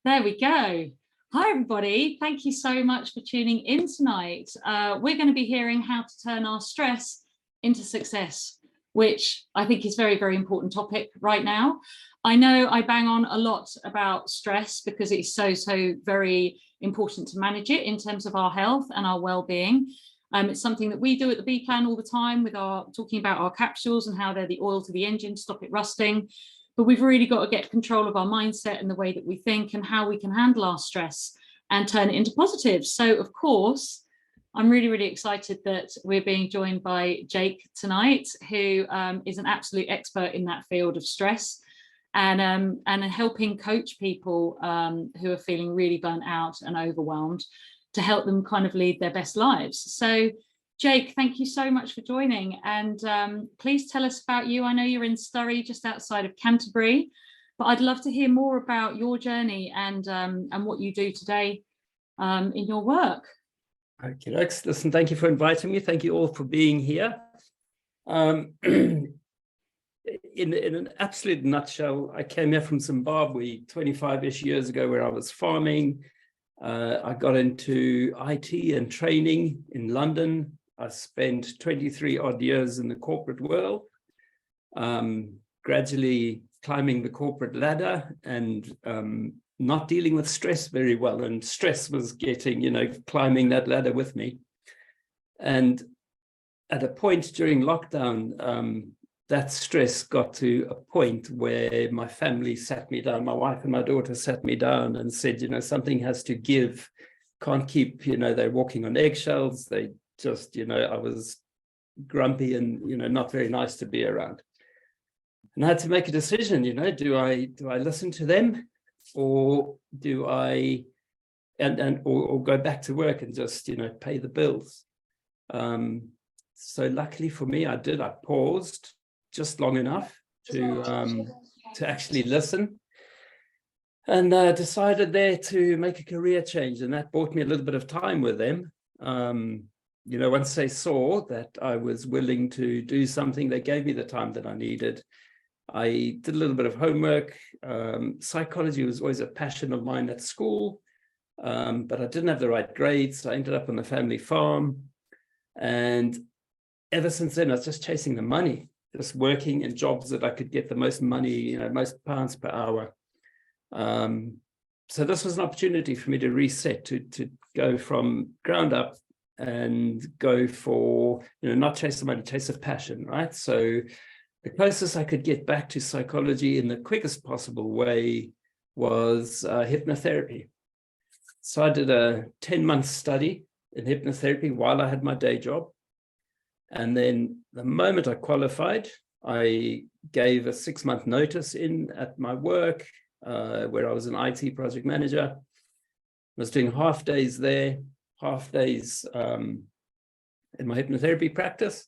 There we go. Hi, everybody. Thank you so much for tuning in tonight. We're going to be hearing how to turn our stress into success, which I think is a very, very important topic right now. I know I bang on a lot about stress because it's so very important to manage it in terms of our health and our well-being. It's something that we do at the B Plan all the time with talking about our capsules and how they're the oil to the engine to stop it rusting. But we've really got to get control of our mindset and the way that we think and how we can handle our stress and turn it into positives. So, of course, I'm really, really excited that we're being joined by Jake tonight, who is an absolute expert in that field of stress and helping coach people who are feeling really burnt out and overwhelmed to help them kind of lead their best lives. So, Jake, thank you so much for joining, and please tell us about you. I know you're in Surrey, just outside of Canterbury, but I'd love to hear more about your journey and what you do today in your work. Okay, Lex, listen, thank you for inviting me. Thank you all for being here. In an absolute nutshell, I came here from Zimbabwe 25-ish years ago, where I was farming. I got into IT and training in London. I spent 23 odd years in the corporate world, gradually climbing the corporate ladder and not dealing with stress very well. And stress was climbing that ladder with me. And at a point during lockdown, that stress got to a point where my family sat me down, my wife and my daughter sat me down and said, something has to give. Can't keep, they're walking on eggshells. They just, I was grumpy and, not very nice to be around. And I had to make a decision, do I listen to them or do I, or go back to work and just, pay the bills? So luckily for me, I did. I paused just long enough to actually listen, and decided there to make a career change, and that bought me a little bit of time with them. Once they saw that I was willing to do something, they gave me the time that I needed. I did a little bit of homework. Psychology was always a passion of mine at school, but I didn't have the right grades, so I ended up on the family farm, and ever since then, I was just chasing the money, just working in jobs that I could get the most money, most pounds per hour. So this was an opportunity for me to reset, to go from ground up and go for, not chase the money, chase a passion, right? So the closest I could get back to psychology in the quickest possible way was hypnotherapy. So I did a 10-month study in hypnotherapy while I had my day job. And then the moment I qualified, I gave a 6-month notice in at my work, where I was an IT project manager. I was doing half days there, half days in my hypnotherapy practice.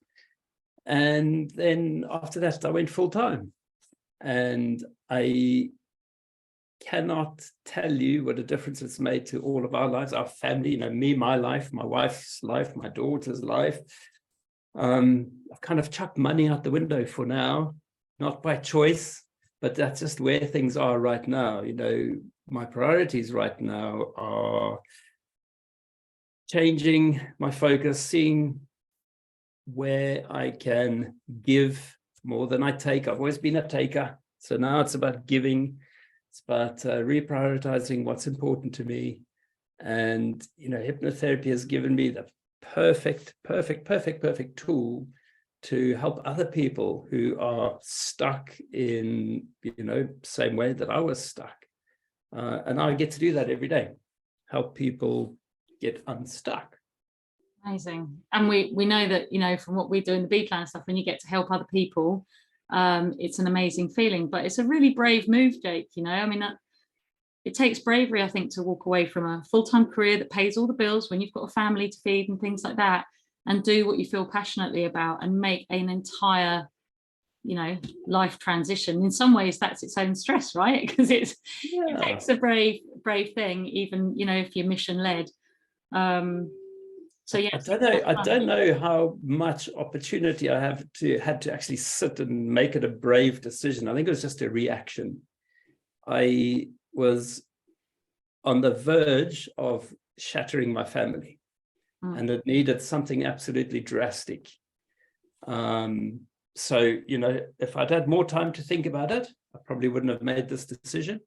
And then after that, I went full time. And I cannot tell you what a difference it's made to all of our lives, our family, me, my life, my wife's life, my daughter's life. I've kind of chucked money out the window for now, not by choice, but that's just where things are right now. My priorities right now are changing my focus, seeing where I can give more than I take. I've always been a taker. So now it's about giving. It's about reprioritizing what's important to me. And, hypnotherapy has given me the perfect tool to help other people who are stuck in, same way that I was stuck. And I get to do that every day, help people get unstuck. Amazing. And we know that, from what we do in the B Plan stuff, when you get to help other people, it's an amazing feeling. But it's a really brave move, Jake. It takes bravery, I think, to walk away from a full-time career that pays all the bills when you've got a family to feed and things like that, and do what you feel passionately about and make an entire, life transition. In some ways, that's its own stress, right? Because it takes a brave thing, even, if you're mission-led. So yeah, I don't know how much opportunity I had to actually sit and make it a brave decision. I think it was just a reaction. I was on the verge of shattering my family. And it needed something absolutely drastic. So, you know, if I'd had more time to think about it, I probably wouldn't have made this decision.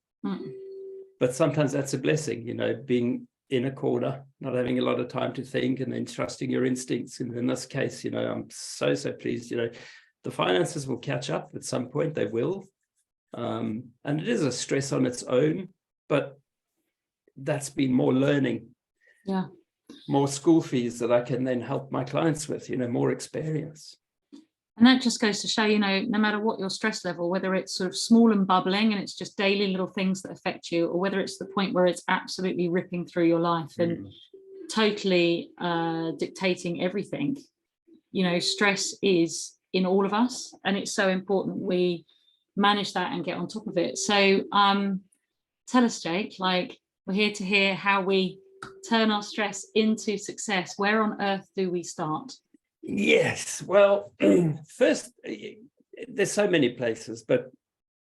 But sometimes that's a blessing, you know, being in a corner, not having a lot of time to think, and then trusting your instincts. And in this case, you know, I'm so pleased, you know, the finances will catch up at some point, they will. And it is a stress on its own, but that's been more learning. Yeah. More school fees that I can then help my clients with, you know, more experience. And that just goes to show, you know, no matter what your stress level, whether it's sort of small and bubbling and it's just daily little things that affect you, or whether it's the point where it's absolutely ripping through your life and totally dictating everything, you know, stress is in all of us, and it's so important we manage that and get on top of it. So tell us, Jake, like, we're here to hear how we turn our stress into success. Where on earth do we start? Yes, well, first, there's so many places, but,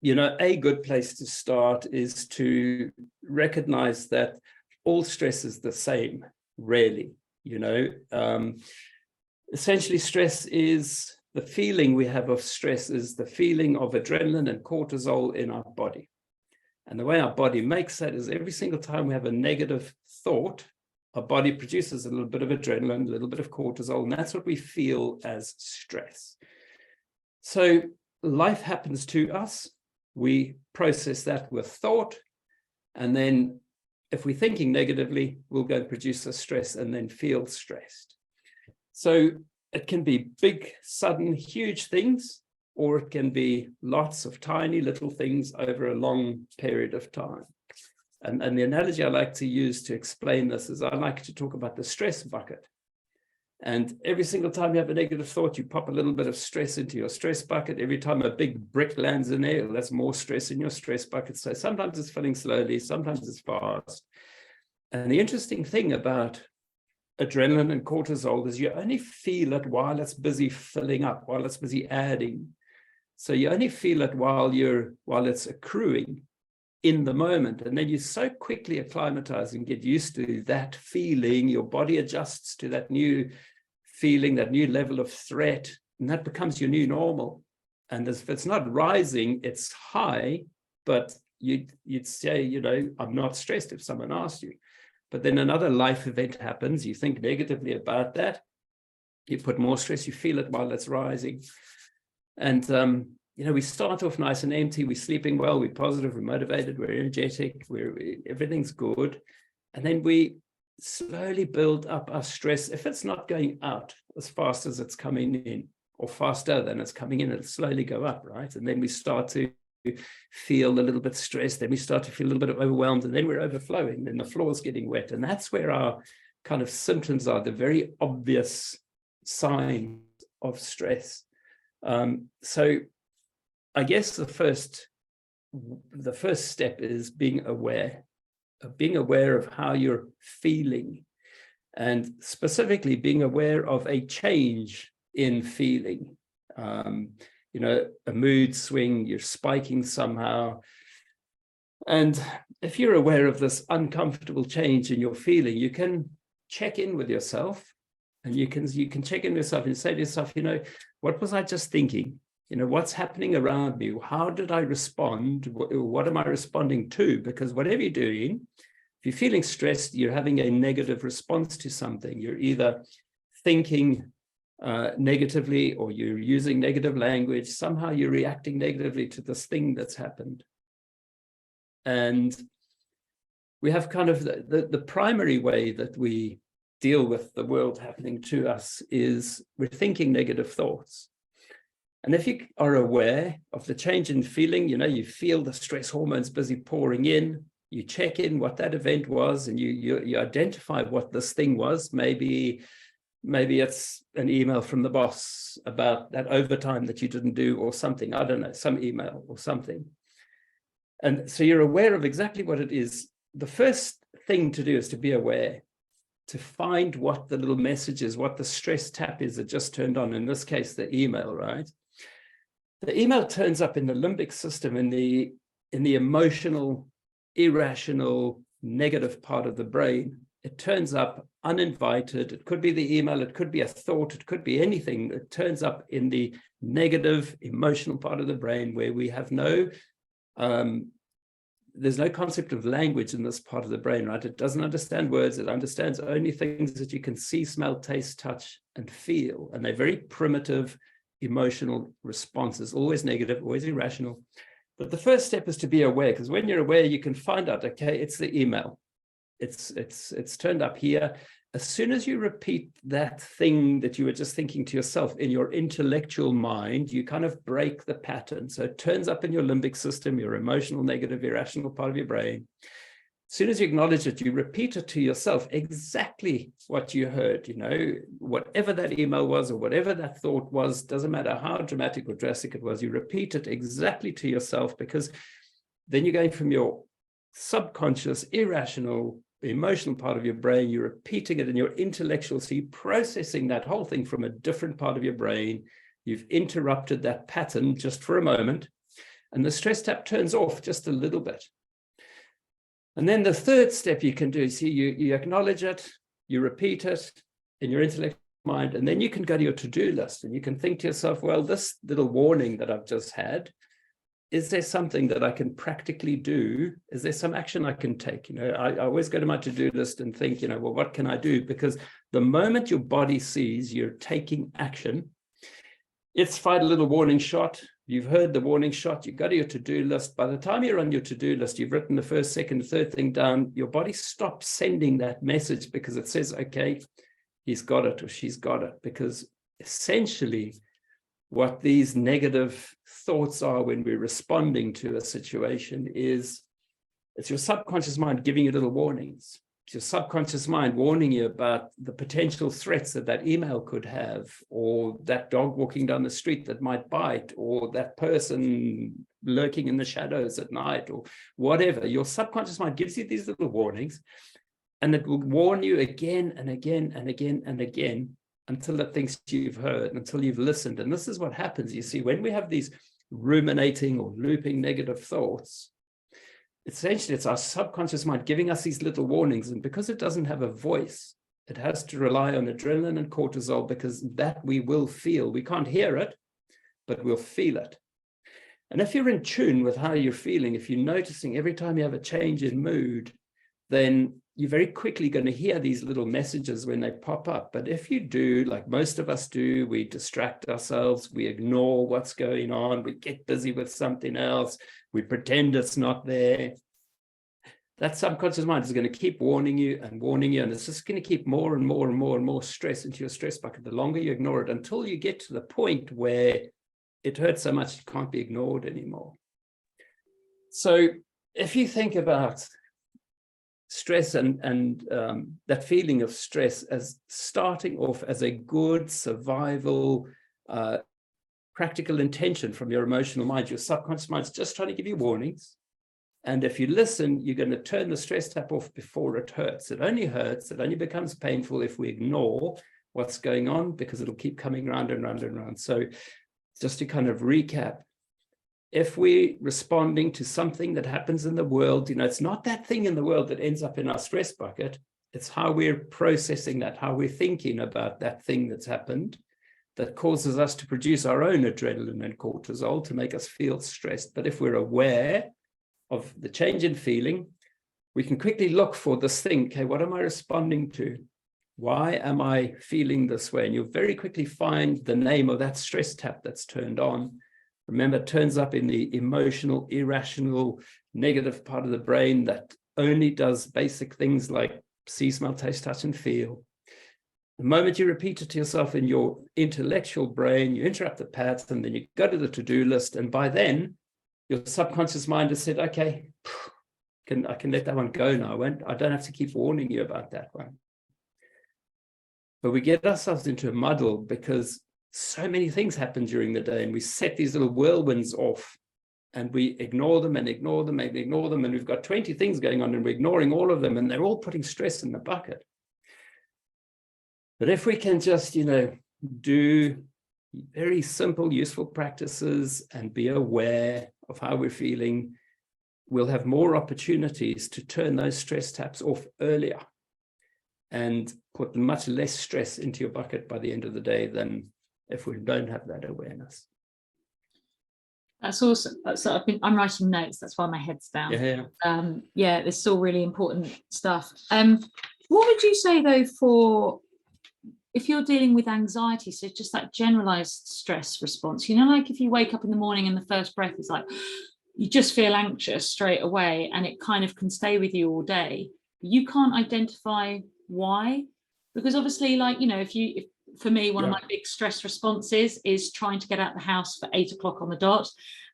you know, a good place to start is to recognize that all stress is the same, really, you know. Essentially, stress is the feeling we have of stress is the feeling of adrenaline and cortisol in our body. And the way our body makes that is every single time we have a negative thought, our body produces a little bit of adrenaline, a little bit of cortisol, and that's what we feel as stress. So life happens to us. We process that with thought. And then if we're thinking negatively, we'll go and produce the stress and then feel stressed. So it can be big, sudden, huge things, or it can be lots of tiny little things over a long period of time. And the analogy I like to use to explain this is I like to talk about the stress bucket. And every single time you have a negative thought, you pop a little bit of stress into your stress bucket. Every time a big brick lands in there, that's more stress in your stress bucket. So sometimes it's filling slowly, sometimes it's fast. And the interesting thing about adrenaline and cortisol is you only feel it while it's busy filling up, while it's busy adding. So you only feel it while it's accruing in the moment. And then you so quickly acclimatize and get used to that feeling. Your body adjusts to that new feeling, that new level of threat, and that becomes your new normal. And if it's not rising, it's high, but you'd say, you know, I'm not stressed if someone asked you. But then another life event happens, you think negatively about that, you put more stress, you feel it while it's rising. And you know, we start off nice and empty, we're sleeping well, we're positive, we're motivated, we're energetic, everything's good. And then we slowly build up our stress. If it's not going out as fast as it's coming in, or faster than it's coming in, it'll slowly go up, right? And then we start to feel a little bit stressed, then we start to feel a little bit overwhelmed, and then we're overflowing, then the floor's getting wet. And that's where our kind of symptoms are, the very obvious signs of stress. So I guess the first step is being aware of how you're feeling, and specifically being aware of a change in feeling. You know, a mood swing, you're spiking somehow. And if you're aware of this uncomfortable change in your feeling, you can check in with yourself, and you can check in with yourself and say to yourself, you know, what was I just thinking? You know, what's happening around me? How did I respond? What am I responding to? Because whatever you're doing, if you're feeling stressed, you're having a negative response to something. You're either thinking negatively, or you're using negative language. Somehow you're reacting negatively to this thing that's happened. And we have kind of the primary way that we deal with the world happening to us is we're thinking negative thoughts. And if you are aware of the change in feeling, you know, you feel the stress hormones busy pouring in, you check in what that event was, and you identify what this thing was. Maybe it's an email from the boss about that overtime that you didn't do, or something, I don't know, some email or something. And so you're aware of exactly what it is. The first thing to do is to be aware, to find what the little message is, what the stress tap is that just turned on, in this case, the email, right? The email turns up in the limbic system, in the emotional, irrational, negative part of the brain, it turns up uninvited. It could be the email, it could be a thought, it could be anything. It turns up in the negative emotional part of the brain where we have no, there's no concept of language in this part of the brain, right? It doesn't understand words. It understands only things that you can see, smell, taste, touch, and feel. And they're very primitive emotional responses, always negative, always irrational. But the first step is to be aware, because when you're aware, you can find out, okay, it's the email. It's turned up here. As soon as you repeat that thing that you were just thinking to yourself in your intellectual mind, you kind of break the pattern. So it turns up in your limbic system, your emotional, negative, irrational part of your brain. As soon as you acknowledge it, you repeat it to yourself, exactly what you heard, you know, whatever that email was or whatever that thought was, doesn't matter how dramatic or drastic it was, you repeat it exactly to yourself, because then you're going from your subconscious, irrational, emotional part of your brain, you're repeating it in your intellectual, so you're processing that whole thing from a different part of your brain. You've interrupted that pattern just for a moment, and the stress tap turns off just a little bit. And then the third step you can do is you acknowledge it, you repeat it in your intellectual mind, and then you can go to your to-do list and you can think to yourself, well, this little warning that I've just had, is there something that I can practically do? Is there some action I can take? You know, I always go to my to-do list and think, you know, well, what can I do? Because the moment your body sees you're taking action, it's fired a little warning shot. You've heard the warning shot. You go to your to-do list. By the time you're on your to-do list, you've written the first, second, third thing down. Your body stops sending that message because it says, okay, he's got it or she's got it. Because essentially, what these negative thoughts are when we're responding to a situation is it's your subconscious mind giving you little warnings. It's your subconscious mind warning you about the potential threats that that email could have, or that dog walking down the street that might bite, or that person lurking in the shadows at night, or whatever. Your subconscious mind gives you these little warnings, and it will warn you again and again and again and again until it thinks you've heard, until you've listened. And this is what happens, you see, when we have these ruminating or looping negative thoughts, essentially it's our subconscious mind giving us these little warnings. And because it doesn't have a voice, it has to rely on adrenaline and cortisol, because that we will feel. We can't hear it, but we'll feel it. And if you're in tune with how you're feeling, if you're noticing every time you have a change in mood, then you're very quickly going to hear these little messages when they pop up. But if you do, like most of us do, we distract ourselves, we ignore what's going on, we get busy with something else, we pretend it's not there, that subconscious mind is going to keep warning you, and it's just going to keep more and more and more and more stress into your stress bucket the longer you ignore it, until you get to the point where it hurts so much it can't be ignored anymore. So if you think about stress and that feeling of stress as starting off as a good survival, practical intention from your emotional mind, your subconscious mind's just trying to give you warnings. And if you listen, you're going to turn the stress tap off before it hurts. It only hurts, it only becomes painful if we ignore what's going on, because it'll keep coming round and round and round. So just to kind of recap, if we're responding to something that happens in the world, you know, it's not that thing in the world that ends up in our stress bucket. It's how we're processing that, how we're thinking about that thing that's happened that causes us to produce our own adrenaline and cortisol to make us feel stressed. But if we're aware of the change in feeling, we can quickly look for this thing. Okay, what am I responding to? Why am I feeling this way? And you'll very quickly find the name of that stress tap that's turned on. Remember, it turns up in the emotional, irrational, negative part of the brain that only does basic things like see, smell, taste, touch, and feel. The moment you repeat it to yourself in your intellectual brain, you interrupt the pattern, then you go to the to-do list, and by then, your subconscious mind has said, okay, I can let that one go now. I don't have to keep warning you about that one. But we get ourselves into a muddle because so many things happen during the day, and we set these little whirlwinds off, and we ignore them and ignore them and ignore them, and we've got 20 things going on and we're ignoring all of them, and they're all putting stress in the bucket. But if we can just, you know, do very simple, useful practices and be aware of how we're feeling, we'll have more opportunities to turn those stress taps off earlier and put much less stress into your bucket by the end of the day than if we don't have that awareness. That's awesome. So I'm writing notes. That's why my head's down. Yeah. This is all really important stuff. What would you say though for if you're dealing with anxiety? So just that generalized stress response. You know, like if you wake up in the morning and the first breath is like you just feel anxious straight away, and it kind of can stay with you all day. You can't identify why, because obviously, like, you know, if for me, one of my big stress responses is trying to get out of the house for 8 o'clock on the dot.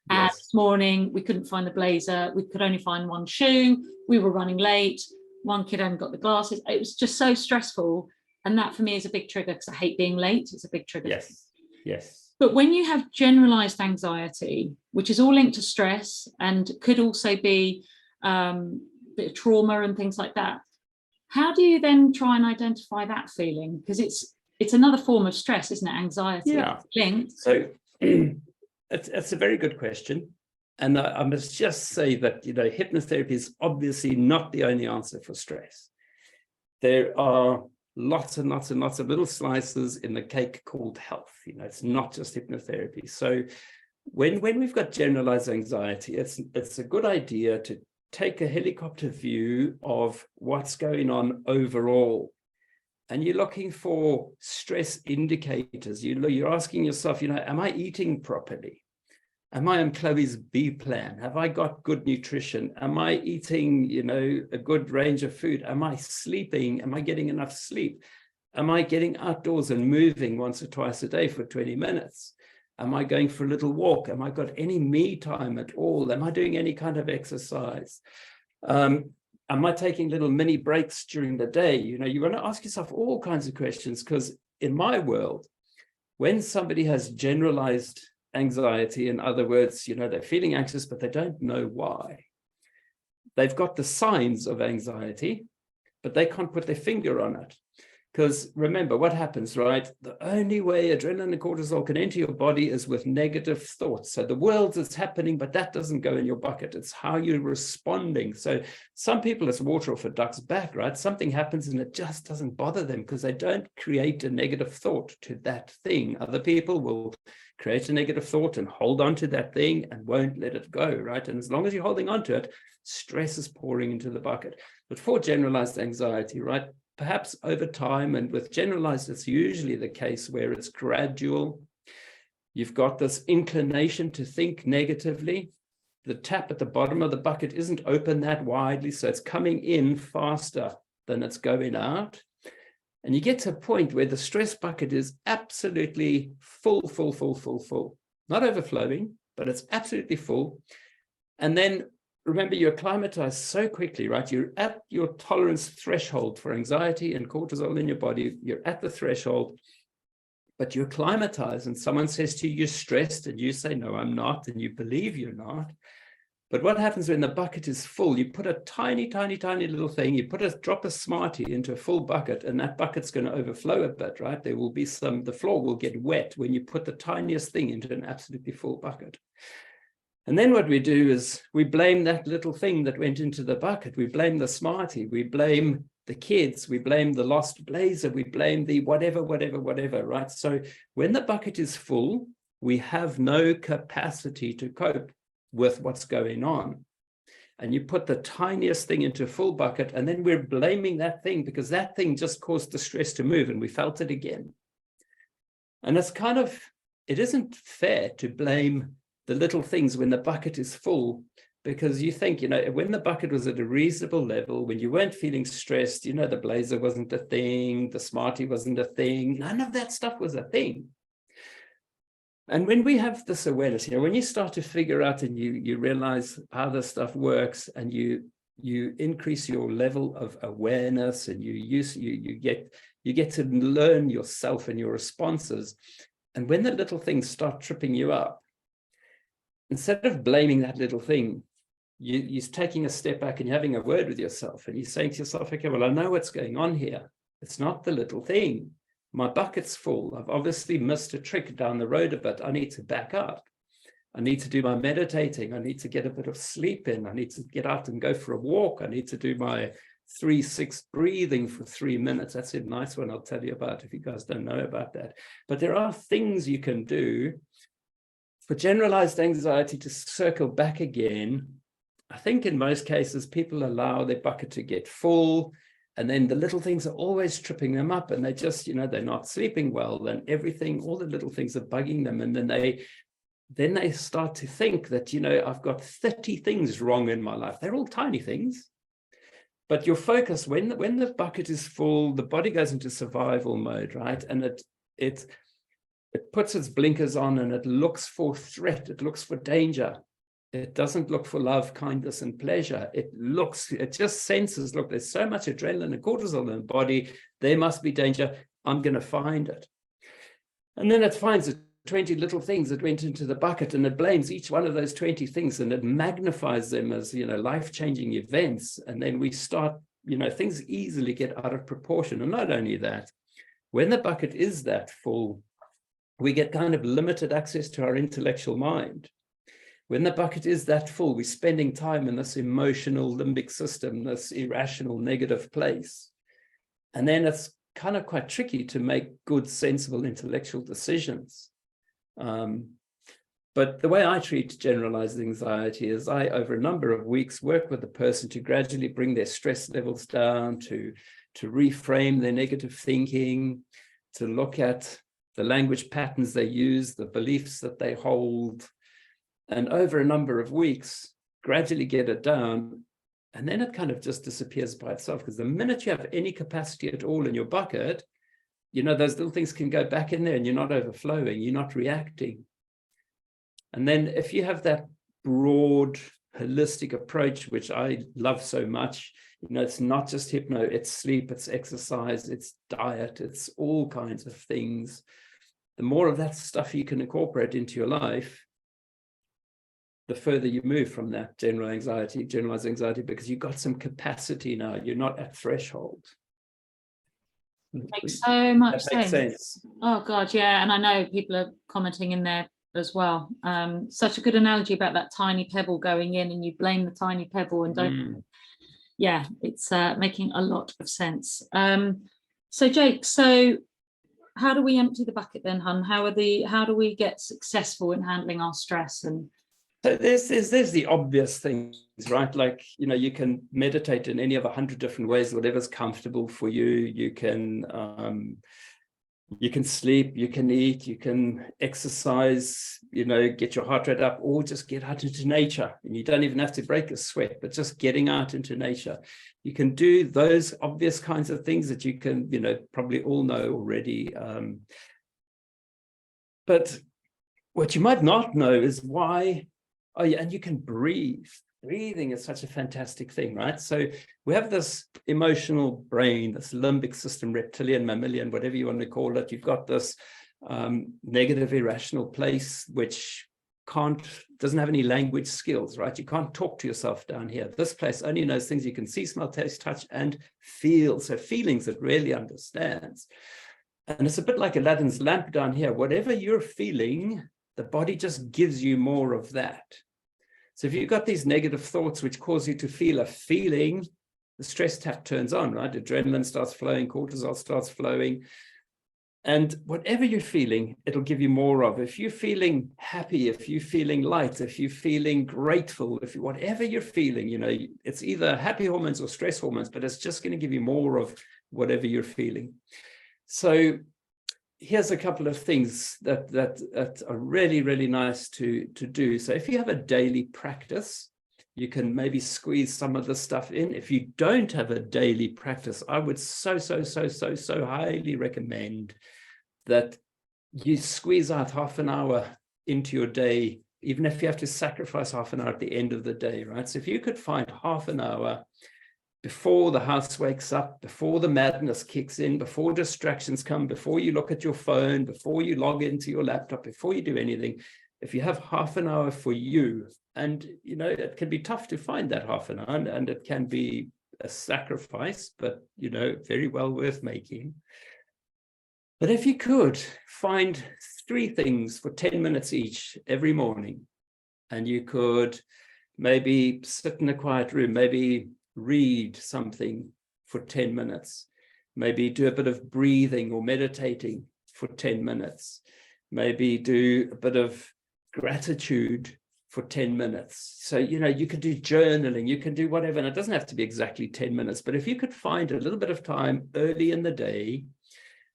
And this morning we couldn't find the blazer. We could only find one shoe. We were running late. One kid hadn't got the glasses. It was just so stressful. And that for me is a big trigger because I hate being late. It's a big trigger. Yes. But when you have generalized anxiety, which is all linked to stress and could also be a bit of trauma and things like that, how do you then try and identify that feeling? Because it's another form of stress, isn't it? Anxiety. Yeah. It's linked. So it's a very good question. And I must just say that, you know, hypnotherapy is obviously not the only answer for stress. There are lots and lots and lots of little slices in the cake called health. You know, it's not just hypnotherapy. So when we've got generalized anxiety, it's a good idea to take a helicopter view of what's going on overall. And you're looking for stress indicators. You're asking yourself, you know, am I eating properly? Am I on Chloe's B plan? Have I got good nutrition? Am I eating, you know, a good range of food? Am I sleeping? Am I getting enough sleep? Am I getting outdoors and moving once or twice a day for 20 minutes? Am I going for a little walk? Am I got any me time at all? Am I doing any kind of exercise? Am I taking little mini breaks during the day? You know, you want to ask yourself all kinds of questions, because in my world, when somebody has generalized anxiety, in other words, you know, they're feeling anxious, but they don't know why. They've got the signs of anxiety, but they can't put their finger on it. Because remember what happens, right? The only way adrenaline and cortisol can enter your body is with negative thoughts. So the world is happening, but that doesn't go in your bucket. It's how you're responding. So some people, it's water off a duck's back, right? Something happens and it just doesn't bother them because they don't create a negative thought to that thing. Other people will create a negative thought and hold on to that thing and won't let it go, right? And as long as you're holding on to it, stress is pouring into the bucket. But for generalized anxiety, right? Perhaps over time, and with generalized, it's usually the case where it's gradual. You've got this inclination to think negatively. The tap at the bottom of the bucket isn't open that widely, so it's coming in faster than it's going out. And you get to a point where the stress bucket is absolutely full. Not overflowing, but it's absolutely full. And then remember, you acclimatize so quickly, right? You're at your tolerance threshold for anxiety and cortisol in your body. You're at the threshold, but you acclimatize, and someone says to you, you're stressed, and you say, no, I'm not, and you believe you're not. But what happens when the bucket is full? You put a tiny little thing, drop a Smartie into a full bucket, and that bucket's going to overflow a bit, right? There will be the floor will get wet when you put the tiniest thing into an absolutely full bucket. And then what we do is we blame that little thing that went into the bucket. We blame the Smartie, we blame the kids, we blame the lost blazer, we blame the whatever, right? So when the bucket is full, we have no capacity to cope with what's going on. And you put the tiniest thing into a full bucket, and then we're blaming that thing because that thing just caused the stress to move, and we felt it again. And it isn't fair to blame the little things when the bucket is full, because you think, you know, when the bucket was at a reasonable level, when you weren't feeling stressed, you know, the blazer wasn't a thing, the Smartie wasn't a thing, none of that stuff was a thing. And when we have this awareness, you know, when you start to figure out and you realize how this stuff works, and you increase your level of awareness, and you get to learn yourself and your responses. And when the little things start tripping you up, instead of blaming that little thing, you're taking a step back and you're having a word with yourself, and you're saying to yourself, okay, well, I know what's going on here. It's not the little thing. My bucket's full. I've obviously missed a trick down the road a bit. I need to back up. I need to do my meditating. I need to get a bit of sleep in. I need to get out and go for a walk. I need to do my 3-6 breathing for 3 minutes. That's a nice one I'll tell you about if you guys don't know about that. But there are things you can do for generalized anxiety to circle back again. I think in most cases, people allow their bucket to get full, and then the little things are always tripping them up, and they just, they're not sleeping well, and everything, all the little things are bugging them. And then they start to think that, I've got 30 things wrong in my life. They're all tiny things. But your focus, when the bucket is full, the body goes into survival mode, right? And it puts its blinkers on, and it looks for threat. It looks for danger. It doesn't look for love, kindness, and pleasure. It just senses, look, there's so much adrenaline and cortisol in the body. There must be danger. I'm going to find it. And then it finds the 20 little things that went into the bucket, and it blames each one of those 20 things, and it magnifies them as, life-changing events. And then we start, things easily get out of proportion. And not only that, when the bucket is that full, we get kind of limited access to our intellectual mind. When the bucket is that full, we're spending time in this emotional limbic system, this irrational negative place. And then it's kind of quite tricky to make good, sensible intellectual decisions. But the way I treat generalized anxiety is I, over a number of weeks, work with the person to gradually bring their stress levels down, to reframe their negative thinking, to look at the language patterns they use, the beliefs that they hold, and over a number of weeks, gradually get it down. And then it kind of just disappears by itself, because the minute you have any capacity at all in your bucket, those little things can go back in there, and you're not overflowing, you're not reacting. And then if you have that broad, holistic approach, which I love so much, it's not just hypno, it's sleep, it's exercise, it's diet, it's all kinds of things. The more of that stuff you can incorporate into your life, the further you move from that generalized anxiety, because you've got some capacity now. You're not at threshold. Makes so much sense. Oh God, yeah. And I know people are commenting in there as well. Such a good analogy about that tiny pebble going in, and you blame the tiny pebble and don't. Yeah, it's making a lot of sense. So Jake, how do we empty the bucket then, hun? How do we get successful in handling our stress? And so there's the obvious things, right? Like, you can meditate in any of 100 different ways, whatever's comfortable for you. You can sleep, you can eat, you can exercise, get your heart rate up, or just get out into nature. And you don't even have to break a sweat, but just getting out into nature. You can do those obvious kinds of things that you can, probably all know already. But what you might not know is why. Oh, yeah, and you can breathe. Breathing is such a fantastic thing, right? So we have this emotional brain, this limbic system, reptilian, mammalian, whatever you want to call it. You've got this negative, irrational place, which doesn't have any language skills, right? You can't talk to yourself down here. This place only knows things you can see, smell, taste, touch, and feel. So feelings it really understands. And it's a bit like Aladdin's lamp down here. Whatever you're feeling, the body just gives you more of that. So if you've got these negative thoughts which cause you to feel a feeling, the stress tap turns on, right? Adrenaline starts flowing, cortisol starts flowing. And whatever you're feeling, it'll give you more of. If you're feeling happy, if you're feeling light, if you're feeling grateful, whatever you're feeling, it's either happy hormones or stress hormones, but it's just going to give you more of whatever you're feeling. So here's a couple of things that are really, really nice to do. So if you have a daily practice, you can maybe squeeze some of the stuff in. If you don't have a daily practice, I would so highly recommend that you squeeze out half an hour into your day, even if you have to sacrifice half an hour at the end of the day, right? So if you could find half an hour before the house wakes up, before the madness kicks in, before distractions come, before you look at your phone, before you log into your laptop, before you do anything, if you have half an hour for you, and it can be tough to find that half an hour, and it can be a sacrifice, but very well worth making. But if you could find 3 things for 10 minutes each every morning, and you could maybe sit in a quiet room, maybe read something for 10 minutes, maybe do a bit of breathing or meditating for 10 minutes, maybe do a bit of gratitude for 10 minutes. So, you can do journaling, you can do whatever, and it doesn't have to be exactly 10 minutes, but if you could find a little bit of time early in the day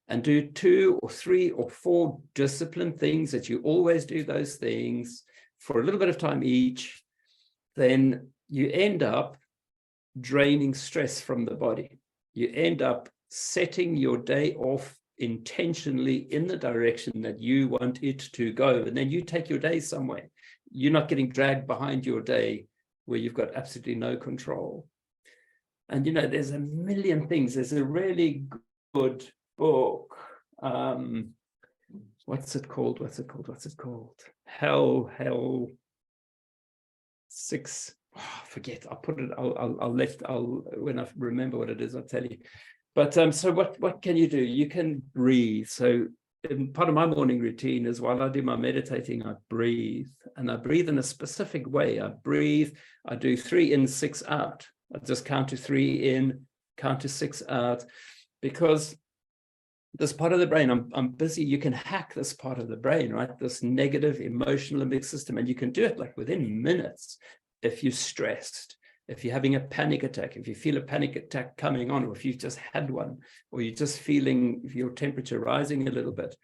and do 2 or 3 or 4 disciplined things that you always do those things for a little bit of time each, then you end up draining stress from the body. You end up setting your day off intentionally in the direction that you want it to go. And then you take your day somewhere. You're not getting dragged behind your day where you've got absolutely no control. And, there's a million things. There's a really good book. What's it called? Hell 6. Oh, forget. I'll put it. I'll when I remember what it is, I'll tell you. But so what can you do? You can breathe. So part of my morning routine is while I do my meditating, I breathe, and I breathe in a specific way. I do 3 in, 6 out. I just count to 3 in, count to 6 out, because this part of the brain, I'm busy. You can hack this part of the brain, right? This negative emotional limbic system, and you can do it like within minutes if you're stressed. If you're having a panic attack, if you feel a panic attack coming on, or if you've just had one, or you're just feeling your temperature rising a little bit,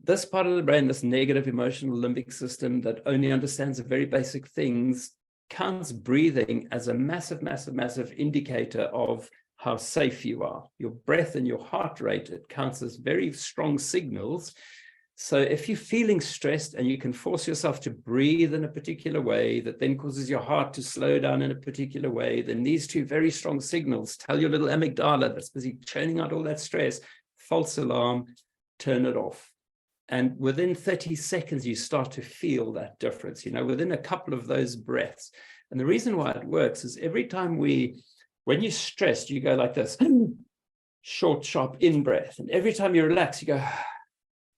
this part of the brain, this negative emotional limbic system that only understands the very basic things, counts breathing as a massive, massive, massive indicator of how safe you are. Your breath and your heart rate, it counts as very strong signals. So if you're feeling stressed and you can force yourself to breathe in a particular way that then causes your heart to slow down in a particular way, then these 2 very strong signals tell your little amygdala that's busy churning out all that stress, false alarm, turn it off. And within 30 seconds, you start to feel that difference, within a couple of those breaths. And the reason why it works is every time when you're stressed, you go like this, short, sharp in breath. And every time you relax, you go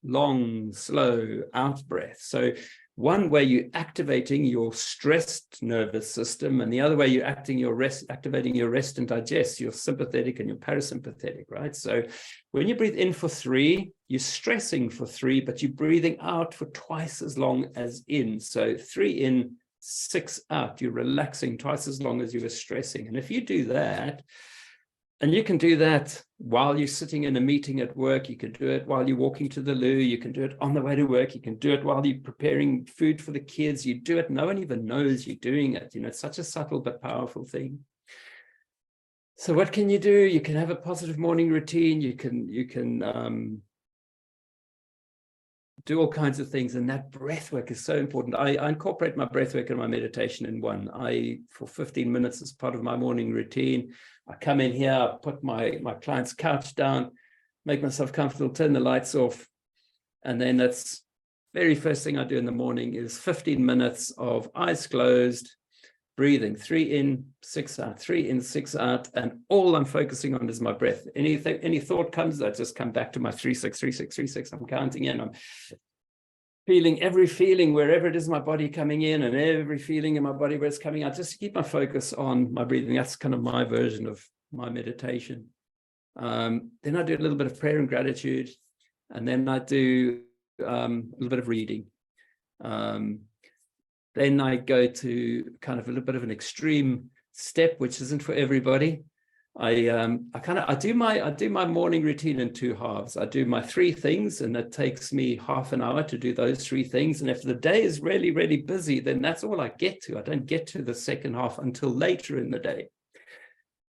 long, slow out breath. So one way you're activating your stressed nervous system, and the other way you're activating your rest and digest, your sympathetic and your parasympathetic, right? So when you breathe in for 3, you're stressing for 3, but you're breathing out for twice as long as in. So 3 in, 6 out, you're relaxing twice as long as you were stressing. And if you do that, and you can do that while you're sitting in a meeting at work, you can do it while you're walking to the loo, you can do it on the way to work, you can do it while you're preparing food for the kids, you do it, no one even knows you're doing it. It's such a subtle but powerful thing. So what can you do? You can have a positive morning routine, you can do all kinds of things, and that breath work is so important. I incorporate my breath work and my meditation in one. For 15 minutes as part of my morning routine, I come in here, I put my client's couch down, make myself comfortable, turn the lights off, and then that's very first thing I do in the morning is 15 minutes of eyes closed, breathing 3 in, 6 out, 3 in, 6 out, and all I'm focusing on is my breath. Any thought comes, I just come back to my 3, 6, 3, 6, 3, 6. I'm counting in. I'm feeling every feeling wherever it is my body coming in, and every feeling in my body where it's coming out, just to keep my focus on my breathing. That's kind of my version of my meditation. Then I do a little bit of prayer and gratitude, and then I do a little bit of reading. Then I go to kind of a little bit of an extreme step, which isn't for everybody. I do my morning routine in 2 halves. I do my 3 things, and it takes me half an hour to do those 3 things. And if the day is really, really busy, then that's all I get to. I don't get to the second half until later in the day.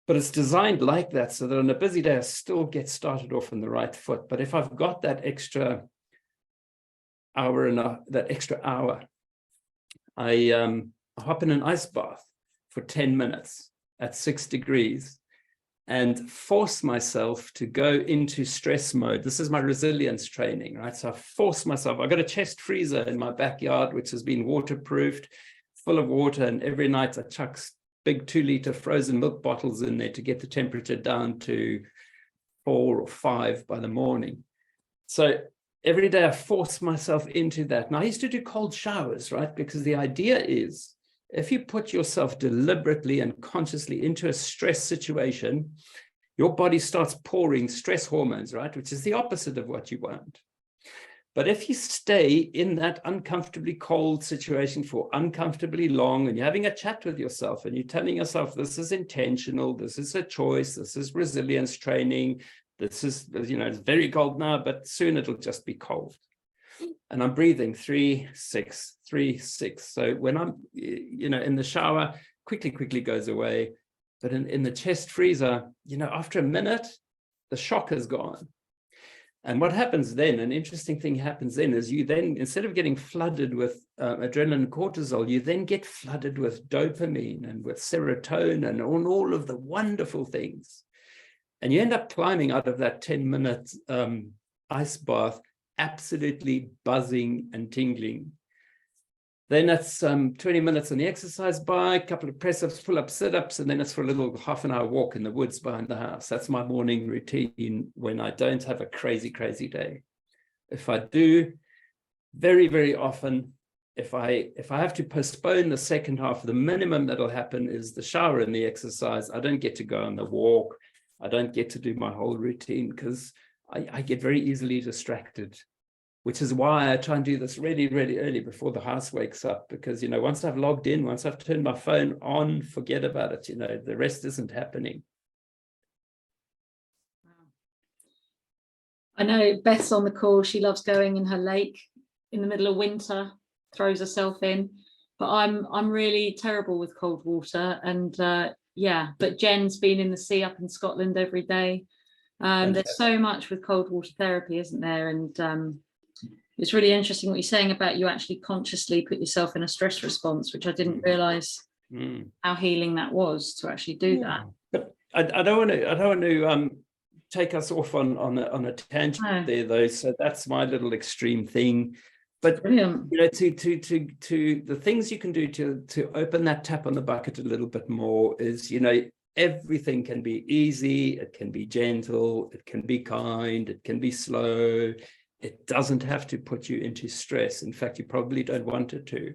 But it's designed like that so that on a busy day, I still get started off on the right foot. But if I've got that extra hour I hop in an ice bath for 10 minutes at 6 degrees and force myself to go into stress mode. This is my resilience training, right? So I force myself. I've got a chest freezer in my backyard, which has been waterproofed, full of water. And every night I chuck big 2-liter frozen milk bottles in there to get the temperature down to 4 or 5 by the morning. So every day I force myself into that. And I used to do cold showers, right? Because the idea is, if you put yourself deliberately and consciously into a stress situation, your body starts pouring stress hormones, right? Which is the opposite of what you want. But if you stay in that uncomfortably cold situation for uncomfortably long, and you're having a chat with yourself and you're telling yourself, this is intentional, this is a choice, this is resilience training, this is, it's very cold now, but soon it'll just be cold. And I'm breathing 3, 6, 3, 6. So when I'm, in the shower, quickly goes away. But in the chest freezer, after a minute, the shock is gone. And what happens then, an interesting thing happens then, is you then, instead of getting flooded with adrenaline and cortisol, you then get flooded with dopamine and with serotonin and all of the wonderful things. And you end up climbing out of that 10-minute ice bath, absolutely buzzing and tingling. Then it's 20 minutes on the exercise bike, a couple of press-ups, pull-ups, sit-ups, and then it's for a little half-an-hour walk in the woods behind the house. That's my morning routine when I don't have a crazy day. If I do, very often, if I have to postpone the second half, the minimum that'll happen is the shower and the exercise. I don't get to go on the walk. I don't get to do my whole routine because I get very easily distracted, which is why I try and do this really early before the house wakes up, because, once I've logged in, once I've turned my phone on, forget about it. The rest isn't happening. I know Beth's on the call. She loves going in her lake in the middle of winter, throws herself in, but I'm really terrible with cold water. And but Jen's been in the sea up in Scotland every day. There's so much with cold water therapy, isn't there? And it's really interesting what you're saying about you actually consciously put yourself in a stress response, which I didn't realize how healing that was to actually do that. But I don't want to take us off on a tangent there, though. So that's my little extreme thing. But brilliant. To the things you can do to open that tap on the bucket a little bit more is, everything can be easy, it can be gentle, it can be kind, it can be slow. It doesn't have to put you into stress. In fact, you probably don't want it to.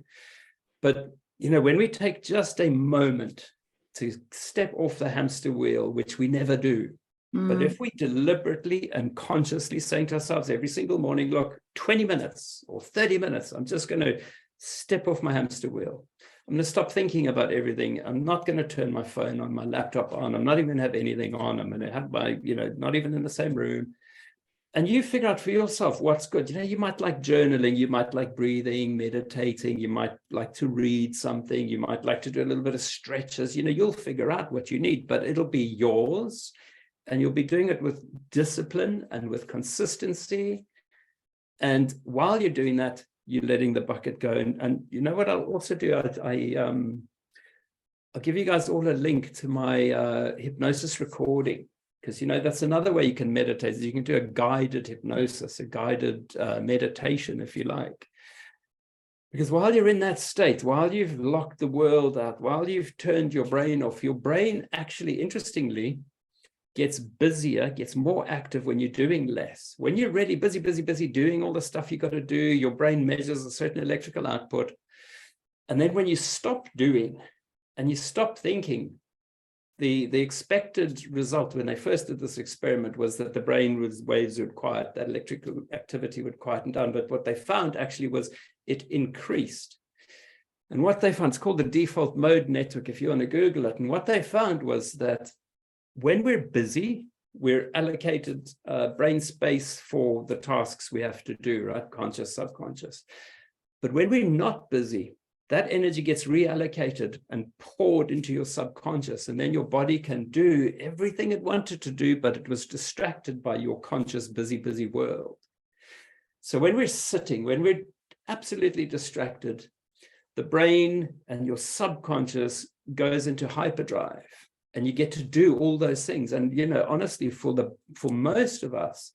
But, when we take just a moment to step off the hamster wheel, which we never do, but if we deliberately and consciously saying to ourselves every single morning, look, 20 minutes or 30 minutes, I'm just going to step off my hamster wheel. I'm going to stop thinking about everything. I'm not going to turn my phone on, my laptop on. I'm not even going to have anything on. I'm going to have my, not even in the same room. And you figure out for yourself what's good. You might like journaling, you might like breathing, meditating, you might like to read something, you might like to do a little bit of stretches. You'll figure out what you need, but it'll be yours. And you'll be doing it with discipline and with consistency. And while you're doing that, you're letting the bucket go. And you know what I'll also do? I'll give you guys all a link to my hypnosis recording, because, that's another way you can meditate. You can do a guided hypnosis, a guided meditation, if you like. Because while you're in that state, while you've locked the world out, while you've turned your brain off, your brain actually, interestingly, gets busier, gets more active when you're doing less. When you're really busy doing all the stuff you got to do, your brain measures a certain electrical output. And then when you stop doing and you stop thinking, the expected result when they first did this experiment was that the brain waves would quiet, that electrical activity would quieten down. But what they found actually was it increased. And what they found, it's called the default mode network, if you want to Google it. And what they found was that when we're busy, we're allocated brain space for the tasks we have to do, right? Conscious, subconscious. But when we're not busy, that energy gets reallocated and poured into your subconscious. And then your body can do everything it wanted to do, but it was distracted by your conscious, busy world. So when we're sitting, when we're absolutely distracted, the brain and your subconscious goes into hyperdrive. And you get to do all those things. And, honestly, for most of us,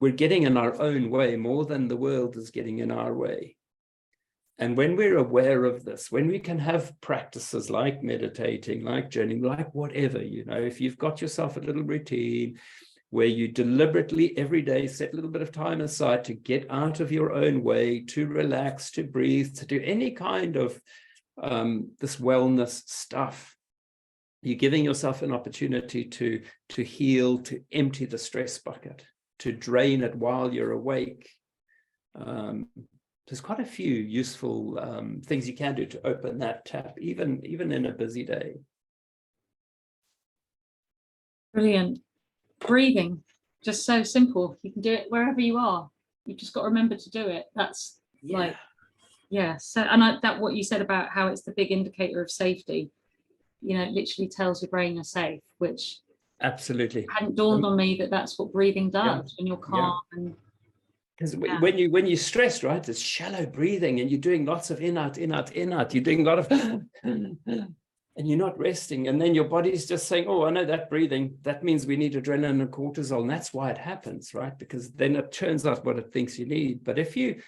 we're getting in our own way more than the world is getting in our way. And when we're aware of this, when we can have practices like meditating, like journaling, like whatever, if you've got yourself a little routine, where you deliberately every day set a little bit of time aside to get out of your own way, to relax, to breathe, to do any kind of this wellness stuff. You're giving yourself an opportunity to heal, to empty the stress bucket, to drain it while you're awake. There's quite a few useful things you can do to open that tap, even in a busy day. Brilliant. Breathing, just so simple. You can do it wherever you are. You've just got to remember to do it. That's like, yeah. So, and that what you said about how it's the big indicator of safety. You know, it literally tells your brain you're safe, which absolutely hadn't dawned on me that that's what breathing does when you're calm. And because when you're stressed, right, it's shallow breathing, and you're doing lots of in out. You're doing a lot of and you're not resting, and then your body's just saying, oh, I know that breathing, that means we need adrenaline and cortisol, and that's why it happens, right? Because then it churns out what it thinks you need. But if you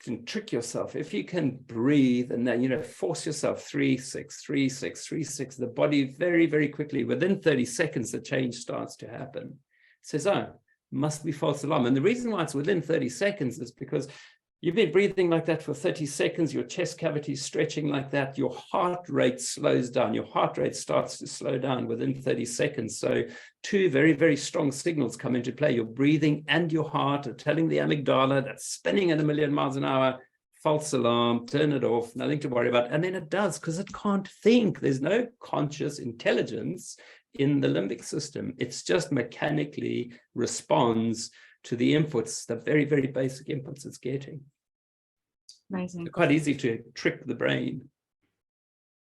can trick yourself, if you can breathe and then, you know, force yourself 3, 6, 3, 6, 3, 6, the body very, very quickly, within 30 seconds, the change starts to happen. It says, oh, must be false alarm. And the reason why it's within 30 seconds is because you've been breathing like that for 30 seconds, your chest cavity is stretching like that, your heart rate slows down, your heart rate starts to slow down within 30 seconds. So 2 very, very strong signals come into play. Your breathing and your heart are telling the amygdala that's spinning at 1,000,000 miles an hour, false alarm, turn it off, nothing to worry about. And then it does, because it can't think. There's no conscious intelligence in the limbic system. It's just mechanically responds to the inputs, the very, very basic inputs it's getting. amazing. They're quite easy to trick the brain.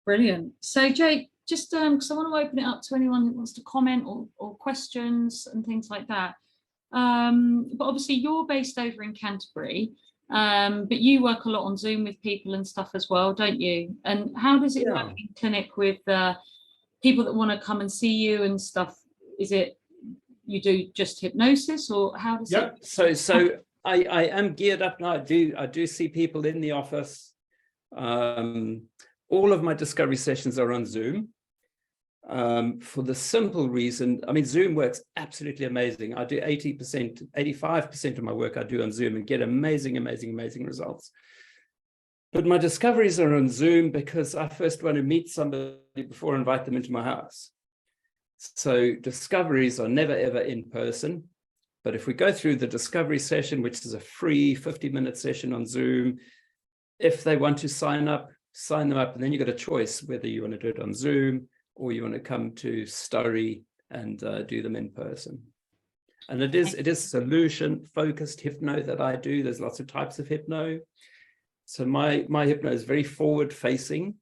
Brilliant. So Jake, just because I want to open it up to anyone that wants to comment or questions and things like that. But obviously you're based over in Canterbury, but you work a lot on Zoom with people and stuff as well, don't you? And how does it work in clinic with people that want to come and see you and stuff? Is it you do just hypnosis, or how does it? So I am geared up now. I do see people in the office. All of my discovery sessions are on Zoom, for the simple reason, I mean, Zoom works absolutely amazing. I do 80%, 85% of my work I do on Zoom and get amazing, amazing, amazing results. But my discoveries are on Zoom because I first want to meet somebody before I invite them into my house. So discoveries are never, ever in person. But if we go through the discovery session, which is a free 50-minute session on Zoom, if they want to sign them up, and then you've got a choice whether you want to do it on Zoom or you want to come to Story and do them in person. And it is solution-focused hypno that I do. There's lots of types of hypno. So my hypno is very forward-facing,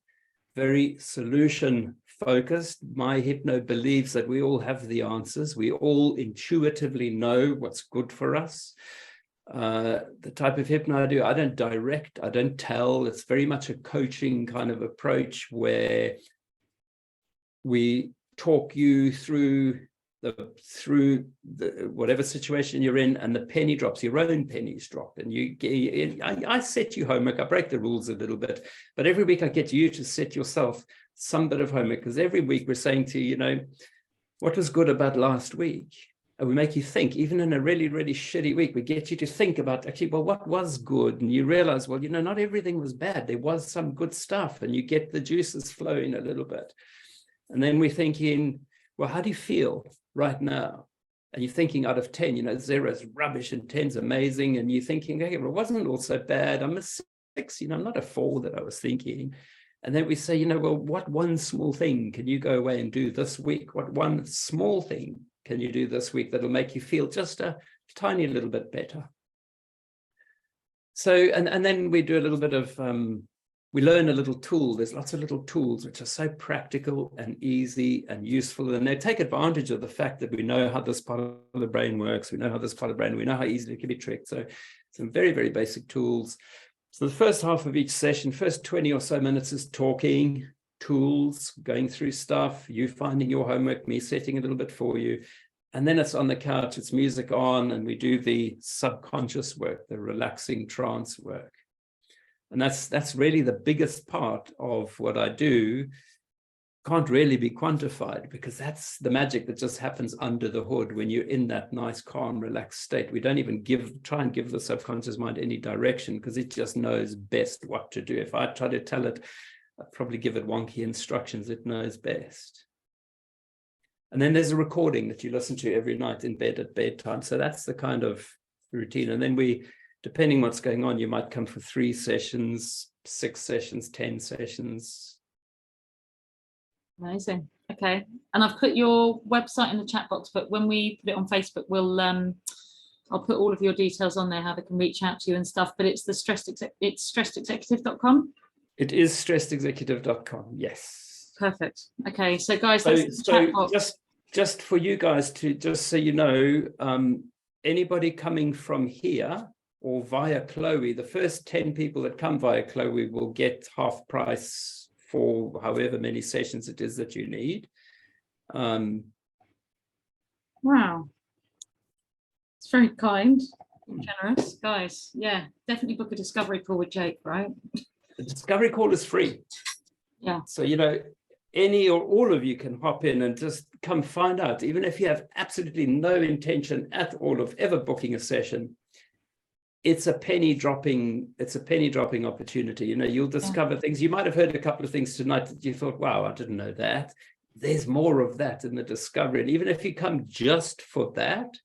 very solution-focused. My hypno believes that we all have the answers. We all intuitively know what's good for us. The type of hypno I do, I don't direct, I don't tell. It's very much a coaching kind of approach where we talk you through the whatever situation you're in, and the penny drops, your own pennies drop, and I set you homework. I break the rules a little bit, but every week I get you to set yourself some bit of homework, because every week we're saying to you, what was good about last week? And we make you think. Even in a really, really shitty week, we get you to think about, actually, well, what was good? And you realize, well, not everything was bad. There was some good stuff, and you get the juices flowing a little bit. And then we're thinking, well, how do you feel right now? And you're thinking out of 10, 0 is rubbish and 10's amazing. And you're thinking, okay, well, it wasn't all so bad. I'm a 6, I'm not a 4 that I was thinking. And then we say, well, what one small thing can you go away and do this week? What one small thing can you do this week that'll make you feel just a tiny little bit better? So, and then we do a little bit of, we learn a little tool. There's lots of little tools which are so practical and easy and useful. And they take advantage of the fact that we know how this part of the brain works. We know how this part of the brain, we know how easily it can be tricked. So some very, very basic tools. So the first half of each session, first 20 or so minutes is talking, tools, going through stuff, you finding your homework, me setting a little bit for you. And then it's on the couch, it's music on, and we do the subconscious work, the relaxing trance work. And that's really the biggest part of what I do. can't really be quantified, because that's the magic that just happens under the hood when you're in that nice, calm, relaxed state. We don't even try and give the subconscious mind any direction, because it just knows best what to do. If I try to tell it, I'd probably give it wonky instructions. It knows best. And then there's a recording that you listen to every night in bed at bedtime. So that's the kind of routine. And then depending what's going on, you might come for 3 sessions, 6 sessions, 10 sessions. Amazing. Okay. And I've put your website in the chat box, but when we put it on Facebook, I'll put all of your details on there, how they can reach out to you and stuff. But it's it's stressedexecutive.com. It is stressedexecutive.com. Yes. Perfect. Okay. So guys, that's the chat box. Just for you guys to, just so you know, anybody coming from here or via Chloe, the first 10 people that come via Chloe will get half price for however many sessions it is that you need. Wow. It's very kind, generous. Guys, yeah, definitely book a discovery call with Jake, right? The discovery call is free. Yeah. So, you know, any or all of you can hop in and just come find out, even if you have absolutely no intention at all of ever booking a session. It's a penny dropping opportunity. You know, you'll discover things. You might have heard a couple of things tonight that you thought, wow, I didn't know that. There's more of that in the discovery. And even if you come just for that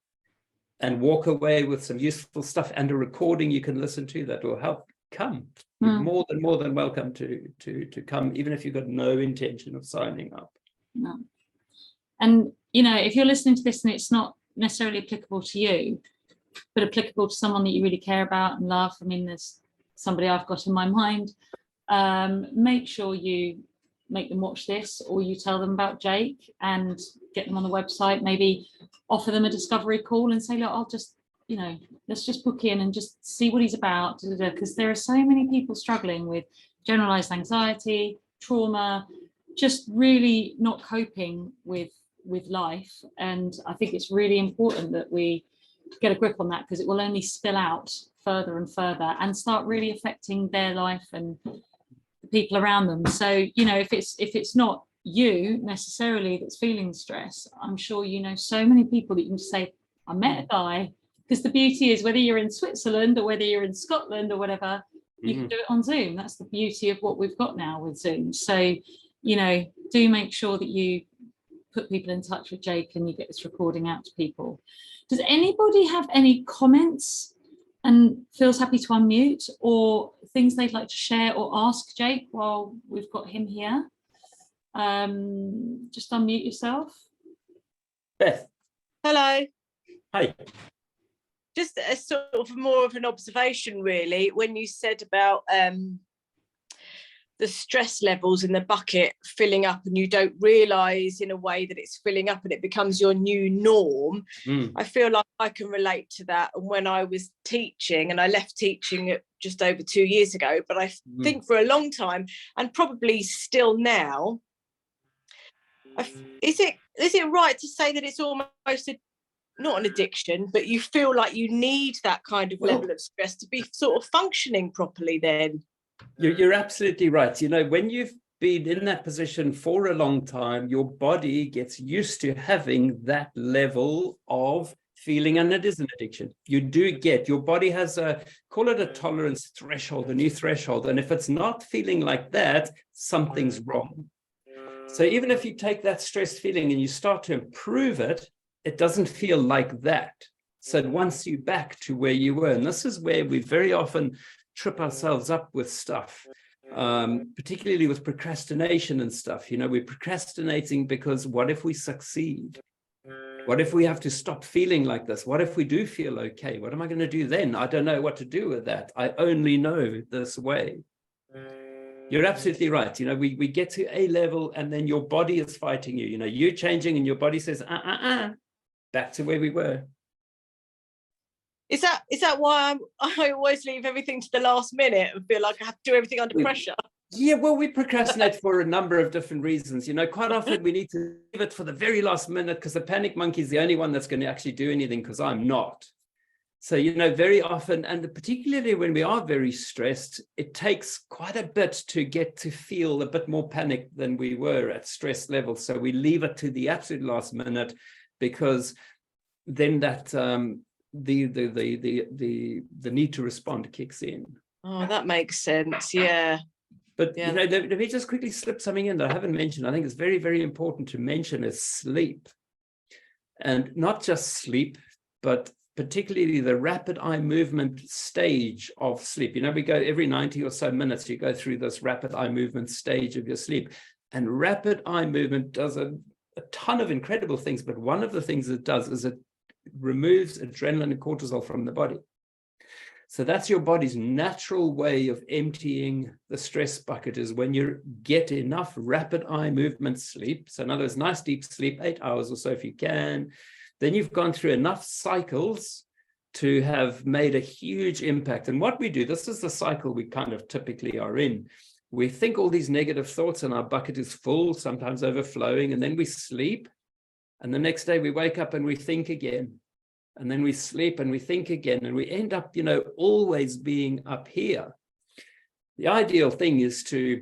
and walk away with some useful stuff and a recording you can listen to that will help, come. You're more than welcome to come, even if you've got no intention of signing up. No. And, you know, if you're listening to this and it's not necessarily applicable to you, but applicable to someone that you really care about and love. I mean, there's somebody I've got in my mind. Make sure you make them watch this, or you tell them about Jake and get them on the website, maybe offer them a discovery call and say, look, I'll just, you know, let's just book in and just see what he's about, because there are so many people struggling with generalized anxiety, trauma, just really not coping with life. And I think it's really important that we get a grip on that, because it will only spill out further and further and start really affecting their life and the people around them. So, you know, if it's not you necessarily that's feeling stress, I'm sure you know so many people that you can just say, I met a guy, because the beauty is whether you're in Switzerland or whether you're in Scotland or whatever, you can do it on Zoom. That's the beauty of what we've got now with Zoom. So, you know, do make sure that you put people in touch with Jake and you get this recording out to people. Does anybody have any comments and feels happy to unmute, or things they'd like to share or ask Jake while we've got him here? Just unmute yourself. Beth. Hello. Hi. Just a sort of more of an observation, really, when you said about the stress levels in the bucket filling up and you don't realise in a way that it's filling up and it becomes your new norm. I feel like I can relate to that. And when I was teaching, and I left teaching just over 2 years ago, but I think for a long time, and probably still now, is it right to say that it's almost not an addiction, but you feel like you need that kind of level of stress to be sort of functioning properly then? You're absolutely right. You know, when you've been in that position for a long time, your body gets used to having that level of feeling, and it is an addiction. You do get, your body has call it a tolerance threshold, a new threshold. And if it's not feeling like that, something's wrong. So even if you take that stress feeling and you start to improve it, it doesn't feel like that. So it wants you back to where you were. And this is where we very often trip ourselves up with stuff, particularly with procrastination and stuff. You know, we're procrastinating because what if we succeed? What if we have to stop feeling like this? What if we do feel okay? What am I going to do then? I don't know what to do with that. I only know this way. You're absolutely right. You know, we get to a level and then your body is fighting you. You know, you're changing and your body says, back to where we were. Is that why I always leave everything to the last minute and feel like I have to do everything under pressure? Yeah, well, we procrastinate for a number of different reasons. You know, quite often we need to leave it for the very last minute because the panic monkey is the only one that's going to actually do anything, because I'm not. So, you know, very often, and particularly when we are very stressed, it takes quite a bit to get to feel a bit more panic than we were at stress levels. So we leave it to the absolute last minute, because then that the need to respond kicks in. Oh, that makes sense. Yeah. But Yeah. you know, let me just quickly slip something in that I haven't mentioned. I think it's very, very important to mention is sleep, and not just sleep, but particularly the rapid eye movement stage of sleep. You know, we go every 90 or so minutes, you go through this rapid eye movement stage of your sleep. And rapid eye movement does a ton of incredible things, but one of the things it does is it removes adrenaline and cortisol from the body. So that's your body's natural way of emptying the stress bucket, is when you get enough rapid eye movement sleep. So in other words, nice deep sleep, 8 hours or so if you can. Then you've gone through enough cycles to have made a huge impact. And what we do, this is the cycle we kind of typically are in. We think all these negative thoughts and our bucket is full, sometimes overflowing, and then we sleep. And the next day we wake up and we think again. And then we sleep and we think again. And we end up, you know, always being up here. The ideal thing is to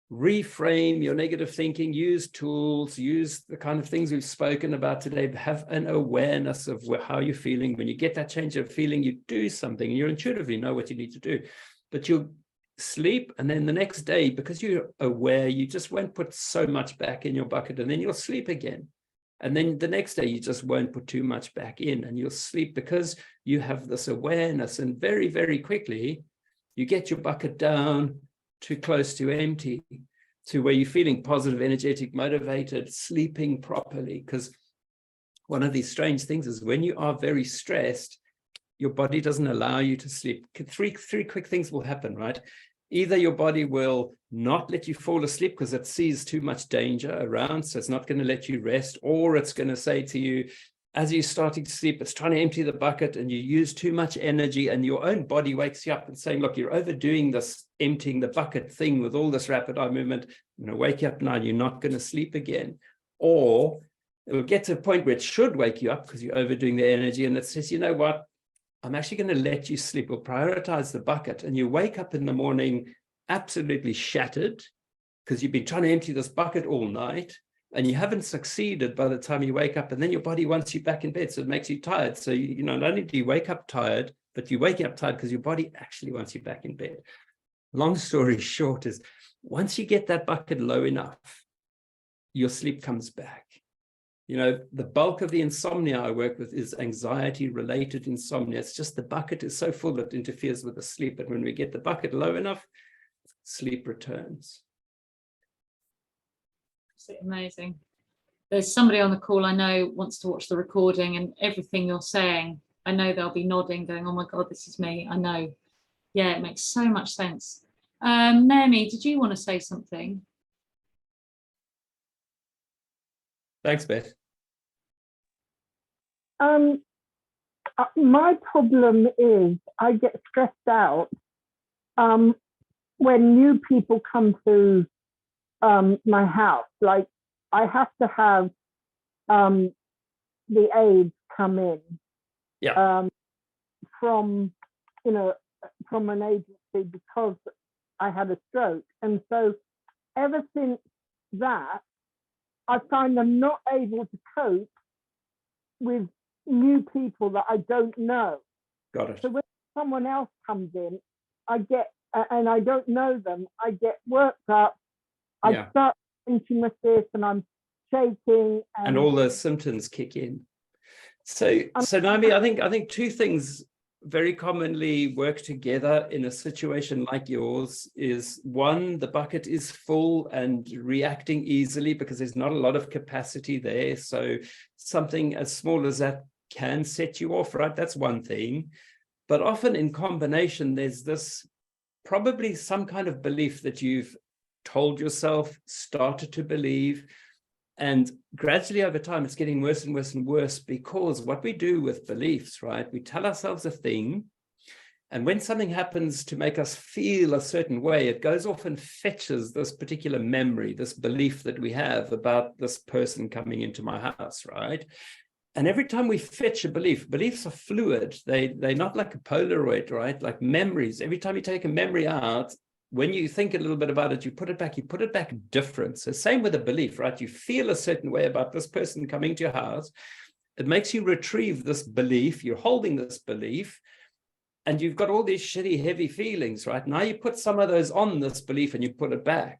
reframe your negative thinking, use tools, use the kind of things we've spoken about today, have an awareness of how you're feeling. When you get that change of feeling, you do something and you intuitively know what you need to do, but you'll sleep. And then the next day, because you're aware, you just won't put so much back in your bucket, and then you'll sleep again. And then the next day, you just won't put too much back in, and you'll sleep because you have this awareness. And very, very quickly, you get your bucket down to close to empty, to where you're feeling positive, energetic, motivated, sleeping properly. Because one of these strange things is when you are very stressed, your body doesn't allow you to sleep. Three quick things will happen, right? Either your body will not let you fall asleep because it sees too much danger around, so it's not going to let you rest, or it's going to say to you, as you're starting to sleep, it's trying to empty the bucket and you use too much energy, and your own body wakes you up and saying, look, you're overdoing this emptying the bucket thing with all this rapid eye movement. I'm going to wake you up now, you're not going to sleep again. Or it will get to a point where it should wake you up because you're overdoing the energy, and it says, you know what, I'm actually going to let you sleep. We'll prioritize the bucket. And you wake up in the morning absolutely shattered because you've been trying to empty this bucket all night, and you haven't succeeded by the time you wake up, and then your body wants you back in bed, so it makes you tired. So you know, not only do you wake up tired, but you wake up tired because your body actually wants you back in bed. Long story short is, once you get that bucket low enough, your sleep comes back. You know, the bulk of the insomnia I work with is anxiety-related insomnia. It's just the bucket is so full it interferes with the sleep. But when we get the bucket low enough, sleep returns. Amazing. There's somebody on the call I know wants to watch the recording, and everything you're saying, I know they'll be nodding, going, oh my God, this is me. I know. Yeah, it makes so much sense. Naomi, did you want to say something? Thanks, Beth. My problem is I get stressed out when new people come to my house. Like, I have to have the aides come in from an agency because I had a stroke. And so ever since that, I find I'm not able to cope with new people that I don't know. Got it. So when someone else comes in, I get, and I don't know them, I get worked up. I start thinking with this, and I'm shaking, and all the symptoms kick in. So Naomi, I think two things very commonly work together in a situation like yours. Is one, the bucket is full and reacting easily because there's not a lot of capacity there. So something as small as that can set you off, right? That's one thing. But often in combination, there's this probably some kind of belief that you've told yourself, started to believe, and gradually over time, it's getting worse and worse and worse, because what we do with beliefs, right? We tell ourselves a thing, and when something happens to make us feel a certain way, it goes off and fetches this particular memory, this belief that we have about this person coming into my house, right? And every time we fetch a belief, beliefs are fluid. They're not like a Polaroid, right? Like memories. Every time you take a memory out, when you think a little bit about it, you put it back different. So same with a belief, right? You feel a certain way about this person coming to your house. It makes you retrieve this belief. You're holding this belief, and you've got all these shitty, heavy feelings, right? Now you put some of those on this belief and you put it back.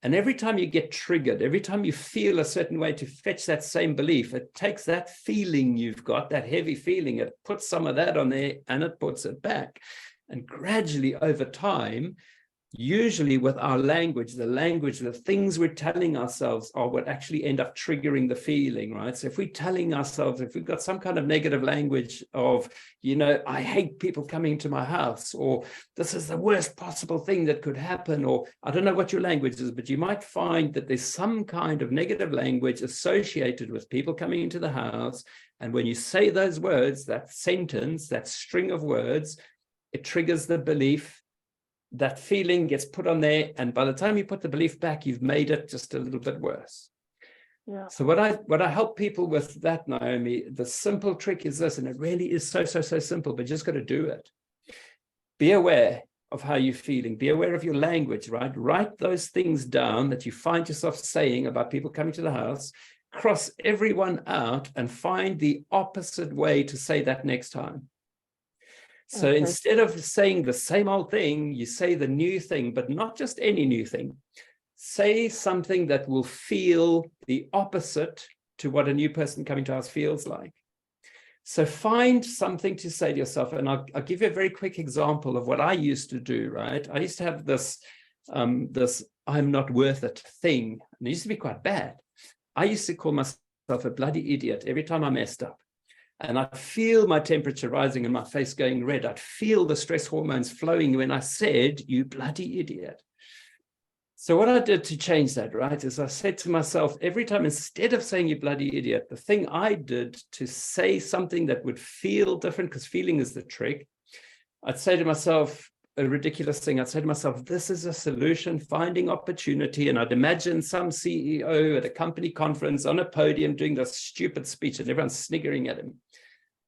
And every time you get triggered, every time you feel a certain way to fetch that same belief, it takes that feeling you've got, that heavy feeling, it puts some of that on there and it puts it back. And gradually over time, usually with our language, the things we're telling ourselves are what actually end up triggering the feeling, right? So if we're telling ourselves, if we've got some kind of negative language of, you know, I hate people coming to my house, or this is the worst possible thing that could happen, or I don't know what your language is, but you might find that there's some kind of negative language associated with people coming into the house. And when you say those words, that sentence, that string of words, it triggers the belief. That feeling gets put on there, and by the time you put the belief back, you've made it just a little bit worse. Yeah. So what I help people with that, Naomi, the simple trick is this, and it really is so simple, but you just got to do it. Be aware of how you're feeling. Be aware of your language, right? Write those things down that you find yourself saying about people coming to the house. Cross everyone out and find the opposite way to say that next time. So Okay. instead of saying the same old thing, you say the new thing, but not just any new thing. Say something that will feel the opposite to what a new person coming to us feels like. So find something to say to yourself. And I'll give you a very quick example of what I used to do, right? I used to have this I'm not worth it thing. And it used to be quite bad. I used to call myself a bloody idiot every time I messed up. And I'd feel my temperature rising and my face going red. I'd feel the stress hormones flowing when I said, you bloody idiot. So what I did to change that, right, is I said to myself, every time, instead of saying you bloody idiot, the thing I did to say something that would feel different, because feeling is the trick, I'd say to myself a ridiculous thing. I'd say to myself, this is a solution, finding opportunity. And I'd imagine some CEO at a company conference on a podium doing this stupid speech and everyone's sniggering at him.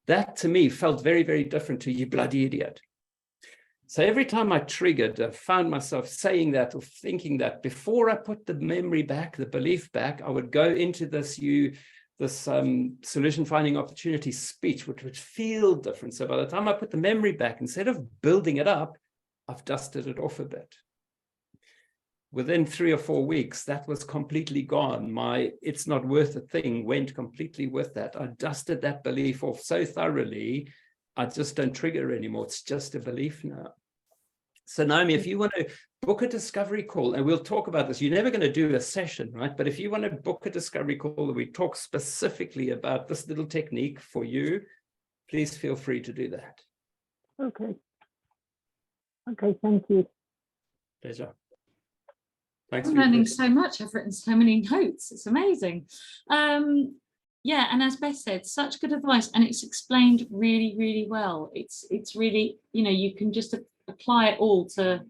That to me felt very, very different to you bloody idiot. So every time I triggered, I found myself saying that or thinking that, before I put the memory back, the belief back, I would go into this solution finding opportunity speech, which would feel different. So by the time I put the memory back, instead of building it up, I've dusted it off a bit. Within 3 or 4 weeks, that was completely gone. My it's not worth a thing went completely with that. I dusted that belief off so thoroughly, I just don't trigger anymore. It's just a belief now. So Naomi, if you want to book a discovery call, and we'll talk about this, you're never going to do a session, right? But if you want to book a discovery call, we talk specifically about this little technique for you, please feel free to do that. Okay. Okay, thank you. Pleasure. Thanks. I'm learning so much. I've written so many notes. It's amazing. Yeah, and as Beth said, such good advice, and it's explained really, really well. It's really, you know, you can just apply it all to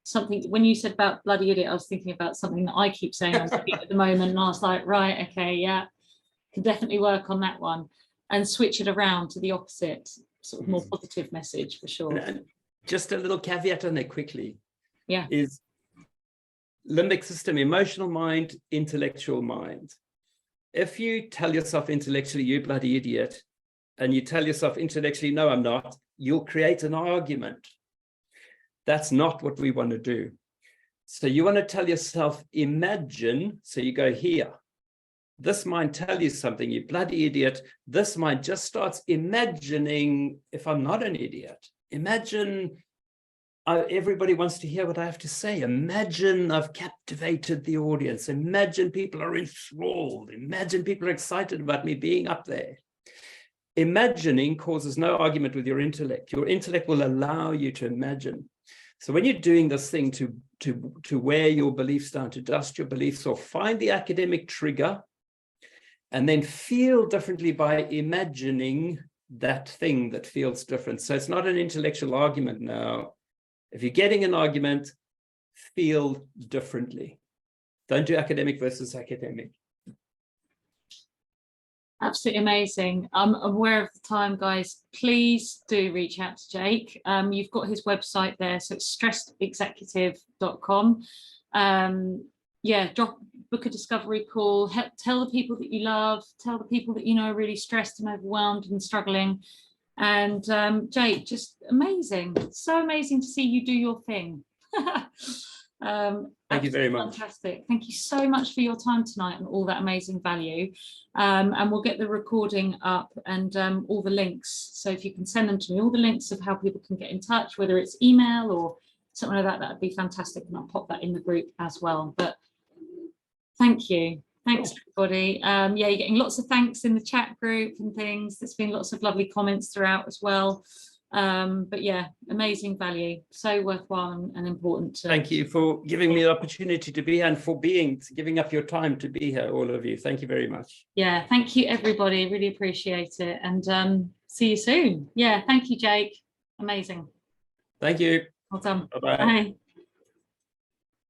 something. When you said about bloody idiot, I was thinking about something that I keep saying at the moment, and I was like, right, okay, yeah, can definitely work on that one, and switch it around to the opposite, sort of more positive message for sure. And just a little caveat on there quickly. Yeah. Is limbic system, emotional mind, intellectual mind. If you tell yourself intellectually, you bloody idiot, and you tell yourself intellectually, no, I'm not, you'll create an argument. That's not what we want to do. So you want to tell yourself, imagine, so you go here. This mind tell you something, you bloody idiot. This mind just starts imagining, if I'm not an idiot, imagine everybody wants to hear what I have to say. Imagine I've captivated the audience. Imagine people are enthralled. Imagine people are excited about me being up there. Imagining causes no argument with your intellect. Your intellect will allow you to imagine. So when you're doing this thing to wear your beliefs down, to dust your beliefs off, find the academic trigger and then feel differently by imagining that thing that feels different. So it's not an intellectual argument now. If you're getting an argument, feel differently. Don't do academic versus academic. Absolutely amazing. I'm aware of the time, guys. Please do reach out to Jake. You've got his website there, so it's stressedexecutive.com. Yeah, book a discovery call, tell the people that you love, tell the people that you know are really stressed and overwhelmed and struggling. And Jake, just amazing. So amazing to see you do your thing. Thank you very much. Fantastic. Thank you so much for your time tonight and all that amazing value. And we'll get the recording up and all the links. So if you can send them to me, all the links of how people can get in touch, whether it's email or something like that, that'd be fantastic. And I'll pop that in the group as well. But thank you. Thanks, everybody. Yeah, you're getting lots of thanks in the chat group and things. There's been lots of lovely comments throughout as well. But yeah, amazing value, so worthwhile and important to. Thank you for giving me the opportunity to be here and for giving up your time to be here, all of you. Thank you very much. Yeah, thank you, everybody. Really appreciate it. And see you soon. Yeah, thank you, Jake. Amazing. Thank you. Well done. Bye-bye. Bye.